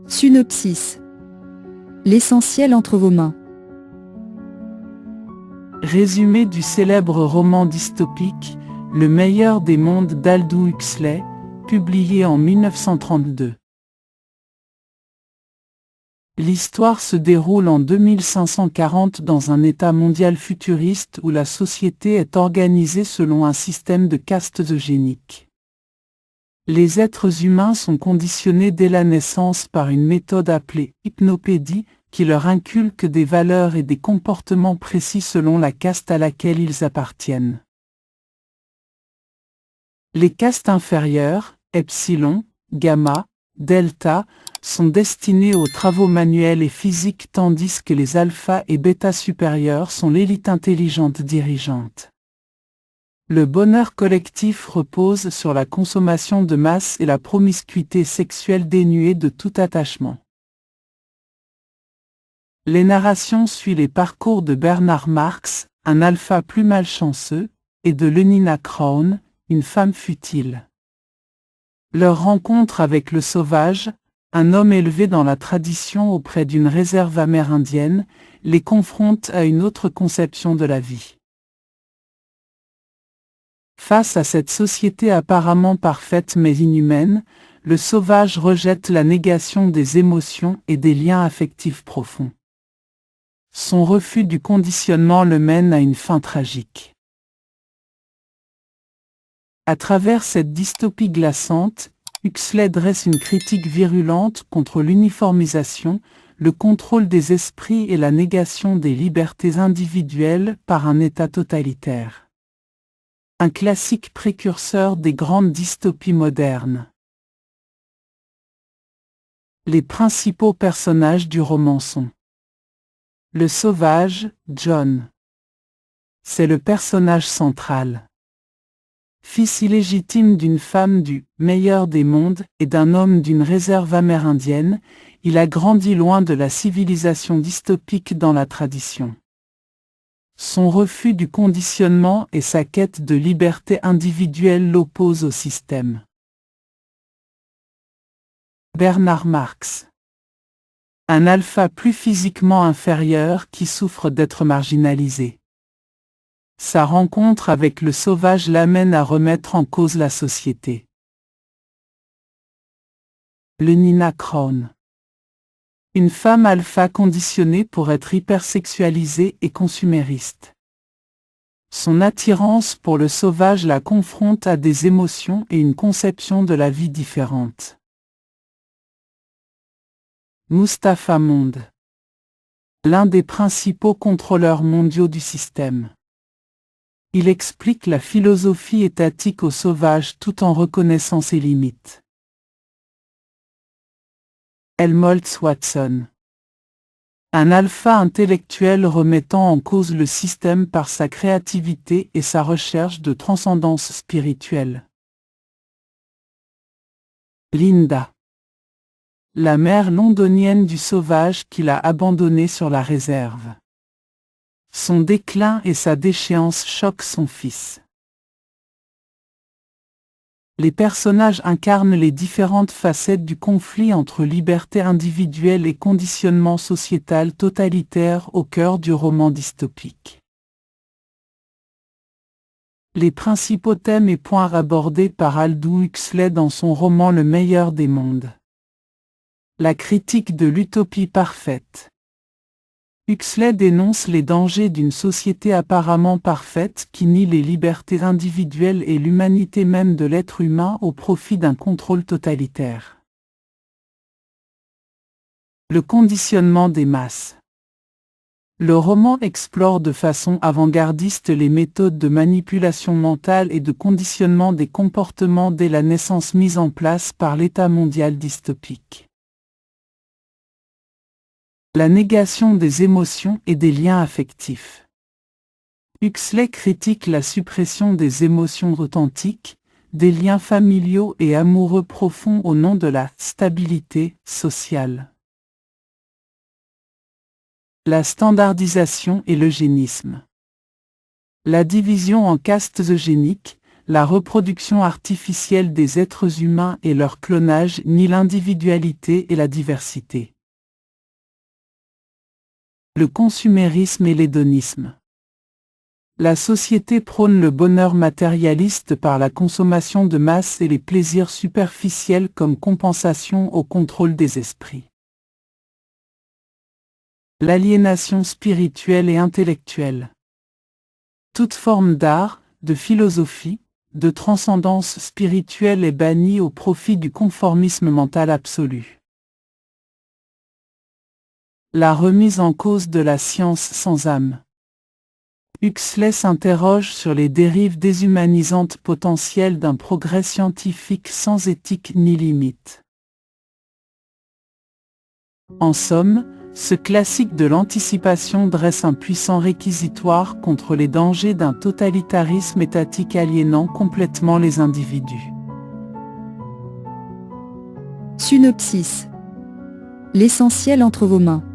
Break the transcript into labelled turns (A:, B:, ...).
A: Synopsis. L'essentiel entre vos mains.
B: Résumé du célèbre roman dystopique Le meilleur des mondes d'Aldous Huxley, publié en 1932. L'histoire se déroule en 2540 dans un état mondial futuriste où la société est organisée selon un système de castes eugéniques. Les êtres humains sont conditionnés dès la naissance par une méthode appelée hypnopédie qui leur inculque des valeurs et des comportements précis selon la caste à laquelle ils appartiennent. Les castes inférieures, epsilon, gamma, delta, sont destinées aux travaux manuels et physiques tandis que les alpha et bêta supérieurs sont l'élite intelligente dirigeante. Le bonheur collectif repose sur la consommation de masse et la promiscuité sexuelle dénuée de tout attachement. Les narrations suivent les parcours de Bernard Marx, un alpha plus malchanceux, et de Lenina Crown, une femme futile. Leur rencontre avec le sauvage, un homme élevé dans la tradition auprès d'une réserve amérindienne, les confronte à une autre conception de la vie. Face à cette société apparemment parfaite mais inhumaine, le sauvage rejette la négation des émotions et des liens affectifs profonds. Son refus du conditionnement le mène à une fin tragique. À travers cette dystopie glaçante, Huxley dresse une critique virulente contre l'uniformisation, le contrôle des esprits et la négation des libertés individuelles par un État totalitaire. Un classique précurseur des grandes dystopies modernes. Les principaux personnages du roman sont le sauvage, John. C'est le personnage central. Fils illégitime d'une femme du meilleur des mondes et d'un homme d'une réserve amérindienne, il a grandi loin de la civilisation dystopique dans la tradition. Son refus du conditionnement et sa quête de liberté individuelle l'opposent au système. Bernard Marx. Un alpha plus physiquement inférieur qui souffre d'être marginalisé. Sa rencontre avec le sauvage l'amène à remettre en cause la société. Lenina Crown. Une femme alpha conditionnée pour être hypersexualisée et consumériste. Son attirance pour le sauvage la confronte à des émotions et une conception de la vie différente. Mustapha Monde. L'un des principaux contrôleurs mondiaux du système. Il explique la philosophie étatique au sauvage tout en reconnaissant ses limites. Helmholtz Watson. Un alpha intellectuel remettant en cause le système par sa créativité et sa recherche de transcendance spirituelle. Linda. La mère londonienne du sauvage qu'il a abandonné sur la réserve. Son déclin et sa déchéance choquent son fils. Les personnages incarnent les différentes facettes du conflit entre liberté individuelle et conditionnement sociétal totalitaire au cœur du roman dystopique. Les principaux thèmes et points abordés par Aldous Huxley dans son roman Le meilleur des mondes. La critique de l'utopie parfaite. Huxley dénonce les dangers d'une société apparemment parfaite qui nie les libertés individuelles et l'humanité même de l'être humain au profit d'un contrôle totalitaire. Le conditionnement des masses. Le roman explore de façon avant-gardiste les méthodes de manipulation mentale et de conditionnement des comportements dès la naissance mises en place par l'État mondial dystopique. La négation des émotions et des liens affectifs. Huxley critique la suppression des émotions authentiques, des liens familiaux et amoureux profonds au nom de la stabilité sociale. La standardisation et l'eugénisme. La division en castes eugéniques, la reproduction artificielle des êtres humains et leur clonage nient l'individualité et la diversité. Le consumérisme et l'hédonisme. La société prône le bonheur matérialiste par la consommation de masse et les plaisirs superficiels comme compensation au contrôle des esprits. L'aliénation spirituelle et intellectuelle. Toute forme d'art, de philosophie, de transcendance spirituelle est bannie au profit du conformisme mental absolu. La remise en cause de la science sans âme. Huxley s'interroge sur les dérives déshumanisantes potentielles d'un progrès scientifique sans éthique ni limite. En somme, ce classique de l'anticipation dresse un puissant réquisitoire contre les dangers d'un totalitarisme étatique aliénant complètement les individus.
A: Synopsis. L'essentiel entre vos mains.